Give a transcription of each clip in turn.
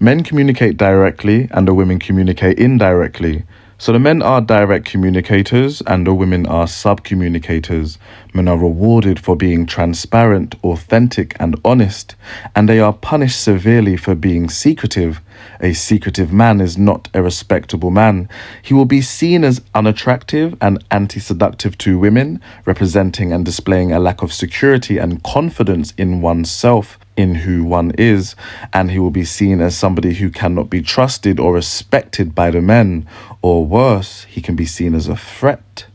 Men communicate directly and the women communicate indirectly. So the men are direct communicators and the women are sub-communicators. Men are rewarded for being transparent, authentic and honest, and they are punished severely for being secretive. A secretive man is not a respectable man. He will be seen as unattractive and anti-seductive to women, representing and displaying a lack of security and confidence in oneself, in who one is, and he will be seen as somebody who cannot be trusted or respected by the men, or worse, he can be seen as a threat.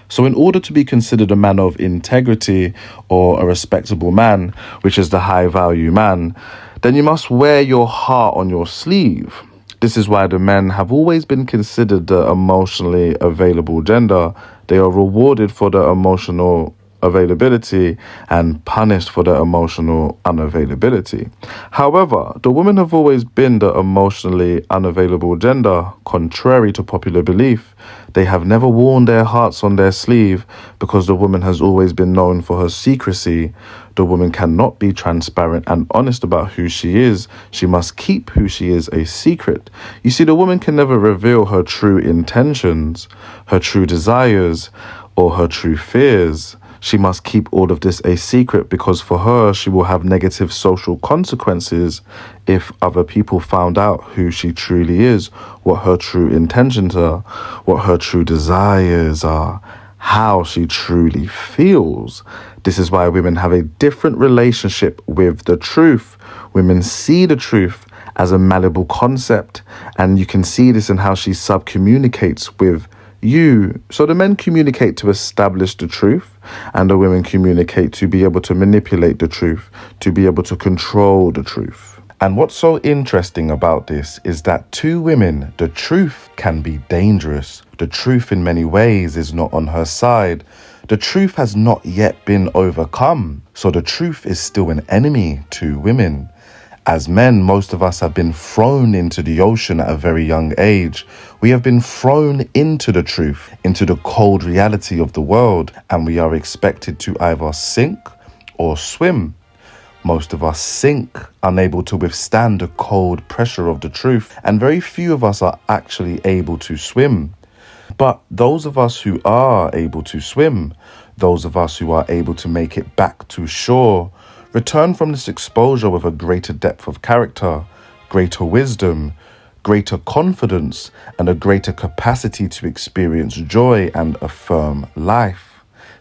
So in order to be considered a man of integrity or a respectable man, which is the high value man, then you must wear your heart on your sleeve. This is why the men have always been considered the emotionally available gender. They are rewarded for their emotional availability and punished for their emotional unavailability. However, the women have always been the emotionally unavailable gender, contrary to popular belief. They have never worn their hearts on their sleeve because the woman has always been known for her secrecy. The woman cannot be transparent and honest about who she is. She must keep who she is a secret. You see, the woman can never reveal her true intentions, her true desires, or her true fears. She must keep all of this a secret because for her, she will have negative social consequences if other people found out who she truly is, what her true intentions are, what her true desires are, how she truly feels. This is why women have a different relationship with the truth. Women see the truth as a malleable concept, and you can see this in how she sub-communicates with you. So the men communicate to establish the truth, and the women communicate to be able to manipulate the truth, to be able to control the truth. And what's so interesting about this is that to women, the truth can be dangerous. The truth in many ways is not on her side. The truth has not yet been overcome. So the truth is still an enemy to women. As men, most of us have been thrown into the ocean at a very young age. We have been thrown into the truth, into the cold reality of the world, and we are expected to either sink or swim. Most of us sink, unable to withstand the cold pressure of the truth, and very few of us are actually able to swim. But those of us who are able to swim, those of us who are able to make it back to shore, return from this exposure with a greater depth of character, greater wisdom, greater confidence, and a greater capacity to experience joy and affirm life.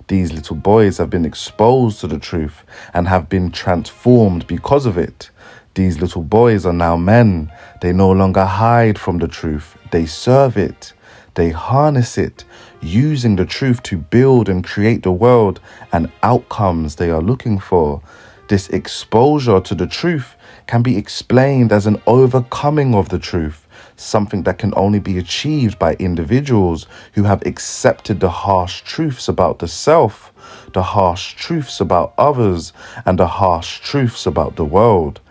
These little boys have been exposed to the truth and have been transformed because of it. These little boys are now men. They no longer hide from the truth. They serve it. They harness it, using the truth to build and create the world and outcomes they are looking for. This exposure to the truth can be explained as an overcoming of the truth, something that can only be achieved by individuals who have accepted the harsh truths about the self, the harsh truths about others, and the harsh truths about the world.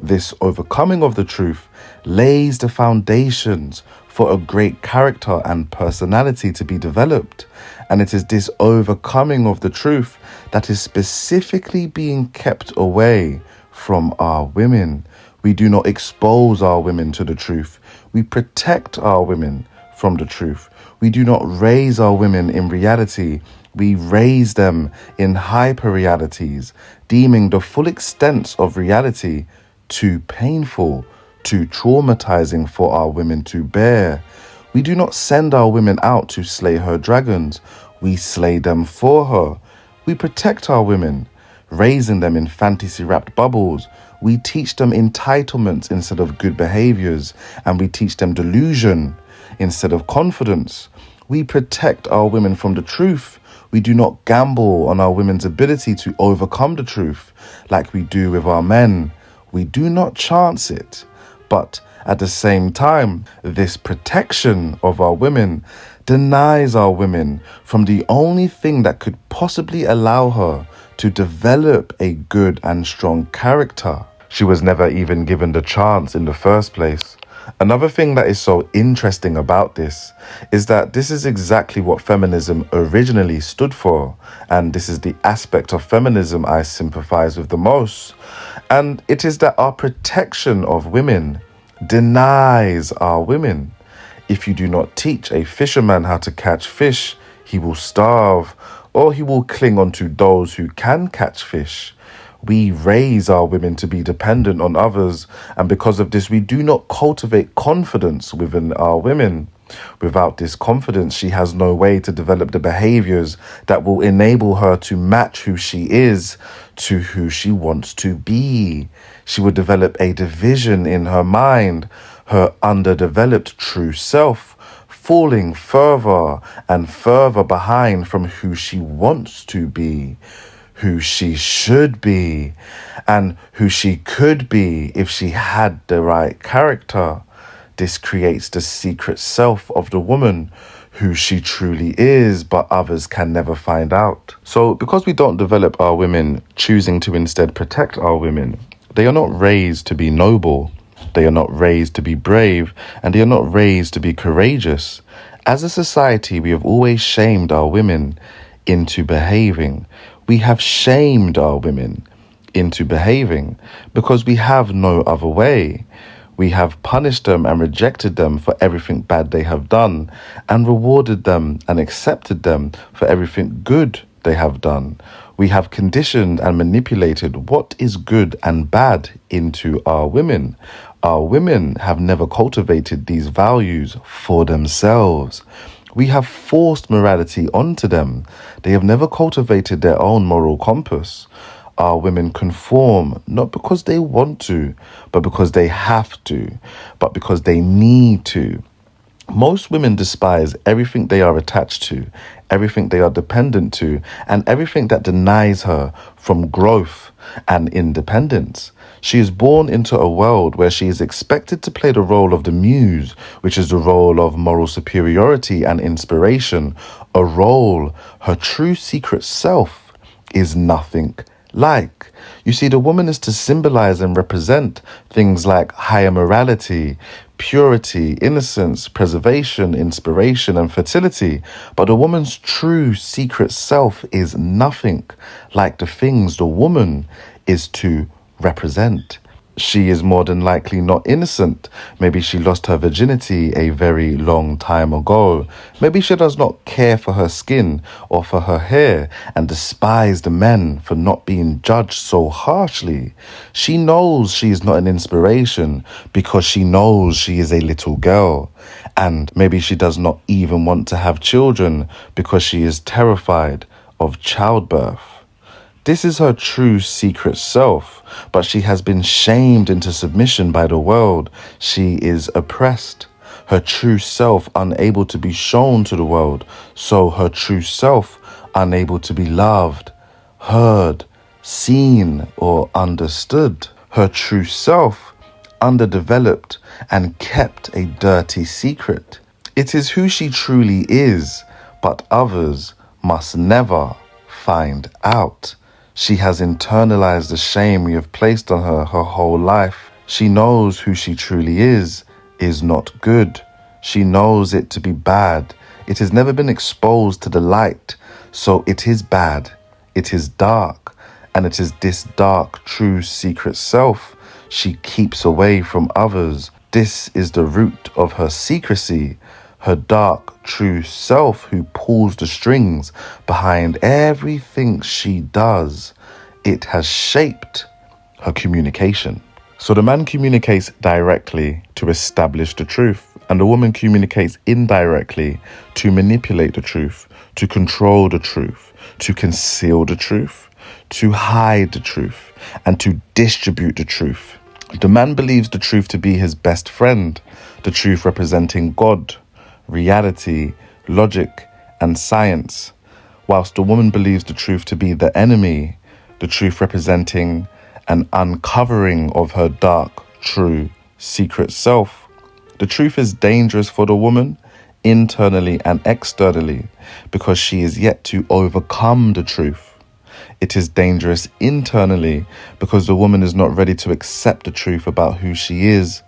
This overcoming of the truth lays the foundations for a great character and personality to be developed. And it is this overcoming of the truth that is specifically being kept away from our women. We do not expose our women to the truth. We protect our women from the truth. We do not raise our women in reality. We raise them in hyper-realities, deeming the full extent of reality too painful, too traumatizing for our women to bear. We do not send our women out to slay her dragons. We slay them for her. We protect our women, raising them in fantasy-wrapped bubbles. We teach them entitlements instead of good behaviors, and we teach them delusion instead of confidence. We protect our women from the truth. We do not gamble on our women's ability to overcome the truth like we do with our men. We do not chance it. But at the same time, this protection of our women denies our women from the only thing that could possibly allow her to develop a good and strong character. She was never even given the chance in the first place. Another thing that is so interesting about this is that this is exactly what feminism originally stood for, and this is the aspect of feminism I sympathize with the most. And it is that our protection of women denies our women. If you do not teach a fisherman how to catch fish, he will starve, or he will cling on to those who can catch fish. We raise our women to be dependent on others, and because of this, we do not cultivate confidence within our women. Without this confidence, she has no way to develop the behaviors that will enable her to match who she is to who she wants to be. She will develop a division in her mind, her underdeveloped true self, falling further and further behind from who she wants to be, who she should be, and who she could be if she had the right character. This creates the secret self of the woman, who she truly is, but others can never find out. So because we don't develop our women, choosing to instead protect our women, they are not raised to be noble, they are not raised to be brave, and they are not raised to be courageous. As a society, we have always shamed our women into behaving. We have shamed our women into behaving because we have no other way. We have punished them and rejected them for everything bad they have done, and rewarded them and accepted them for everything good they have done. We have conditioned and manipulated what is good and bad into our women. Our women have never cultivated these values for themselves. We have forced morality onto them. They have never cultivated their own moral compass. Our women conform, not because they want to, but because they have to, but because they need to. Most women despise everything they are attached to, everything they are dependent to, and everything that denies her from growth and independence. She is born into a world where she is expected to play the role of the muse, which is the role of moral superiority and inspiration, a role her true secret self is nothing like. You see, the woman is to symbolize and represent things like higher morality, purity, innocence, preservation, inspiration, and fertility. But the woman's true secret self is nothing like the things the woman is to represent. She is more than likely not innocent. Maybe she lost her virginity a very long time ago. Maybe she does not care for her skin or for her hair and despise the men for not being judged so harshly. She knows she is not an inspiration because she knows she is a little girl. And maybe she does not even want to have children because she is terrified of childbirth. This is her true secret self, but she has been shamed into submission by the world. She is oppressed. Her true self unable to be shown to the world, so her true self unable to be loved, heard, seen, or understood. Her true self underdeveloped and kept a dirty secret. It is who she truly is, but others must never find out. She has internalized the shame we have placed on her whole life. She knows who she truly is not good. She knows it to be bad. It has never been exposed to the light, so it is bad. It is dark, and it is this dark, true secret self she keeps away from others. This is the root of her secrecy, her dark, true self who pulls the strings behind everything she does. It has shaped her communication. So the man communicates directly to establish the truth, and the woman communicates indirectly to manipulate the truth, to control the truth, to conceal the truth, to hide the truth, and to distribute the truth. The man believes the truth to be his best friend, the truth representing God, reality, logic, and science, whilst the woman believes the truth to be the enemy, the truth representing an uncovering of her dark, true, secret self. The truth is dangerous for the woman, internally and externally, because she is yet to overcome the truth. It is dangerous internally because the woman is not ready to accept the truth about who she is.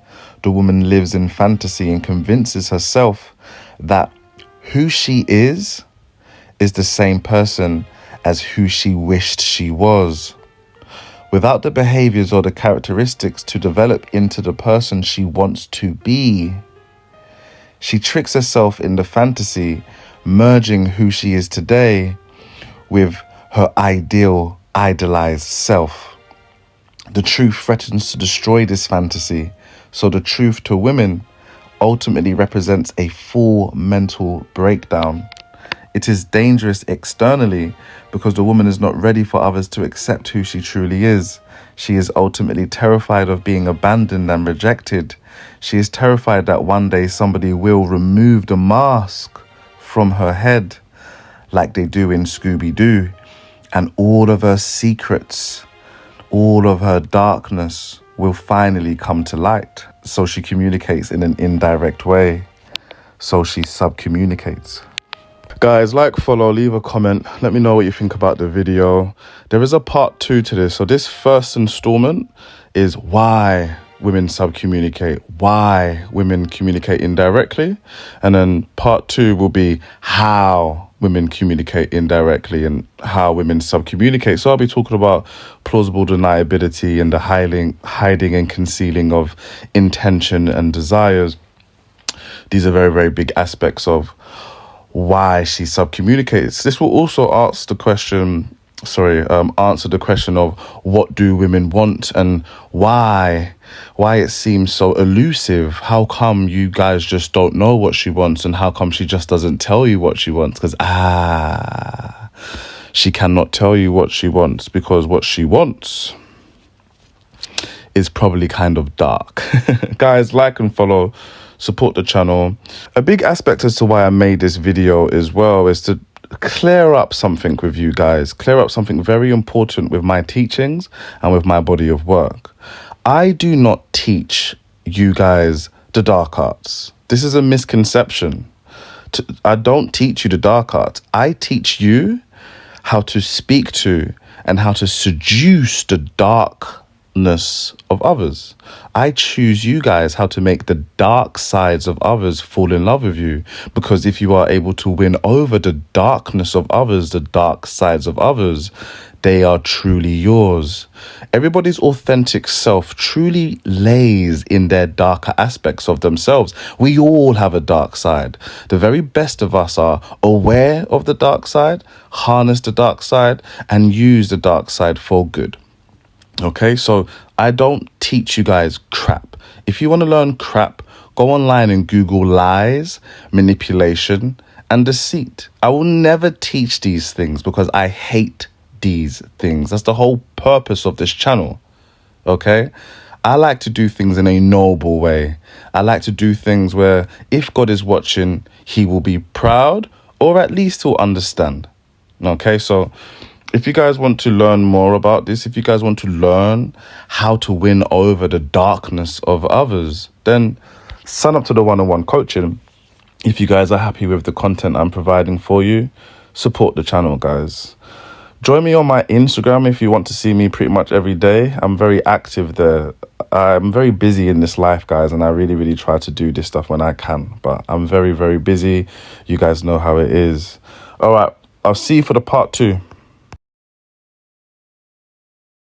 The woman lives in fantasy and convinces herself that who she is the same person as who she wished she was. without the behaviors or the characteristics to develop into the person she wants to be. She tricks herself in the fantasy, merging who she is today with her idealized self. The truth threatens to destroy this fantasy, so the truth to women ultimately represents a full mental breakdown. It is dangerous externally because the woman is not ready for others to accept who she truly is. She is ultimately terrified of being abandoned and rejected. She is terrified that one day somebody will remove the mask from her head, like they do in Scooby-Doo, and all of her secrets, all of her darkness will finally come to light. So she communicates in an indirect way. So she subcommunicates. Guys, like, follow, leave a comment. Let me know what you think about the video. There is a part 2 to this. So this first installment is why women subcommunicate, why women communicate indirectly. And then part 2 will be how women communicate indirectly and how women subcommunicate. So I'll be talking about plausible deniability and the hiding and concealing of intention and desires. These are very, very big aspects of why she subcommunicates. This will also answer the question of what do women want and why it seems so elusive. How come you guys just don't know what she wants, and how come she just doesn't tell you what she wants? Because she cannot tell you what she wants, because what she wants is probably kind of dark. Guys, like and follow, support the channel. A big aspect as to why I made this video as well is to clear up something with you guys, clear up something very important with my teachings and with my body of work. I do not teach you guys the dark arts. This is a misconception. I don't teach you the dark arts. I teach you how to speak to and how to seduce the darkness of others. I choose you guys how to make the dark sides of others fall in love with you, because if you are able to win over the darkness of others, the dark sides of others, they are truly yours. Everybody's authentic self truly lays in their darker aspects of themselves. We all have a dark side. The very best of us are aware of the dark side, harness the dark side, and use the dark side for good. Okay, so I don't teach you guys crap. If you want to learn crap, go online and Google lies, manipulation, and deceit. I will never teach these things because I hate these things. That's the whole purpose of this channel. Okay, I like to do things in a noble way. I like to do things where if God is watching, he will be proud, or at least he'll understand. Okay, so if you guys want to learn more about this, if you guys want to learn how to win over the darkness of others, then sign up to the one-on-one coaching. If you guys are happy with the content I'm providing for you, support the channel, guys. Join me on my Instagram if you want to see me pretty much every day. I'm very active there. I'm very busy in this life, guys, and I really, really try to do this stuff when I can. But I'm very, very busy. You guys know how it is. All right, I'll see you for the part 2.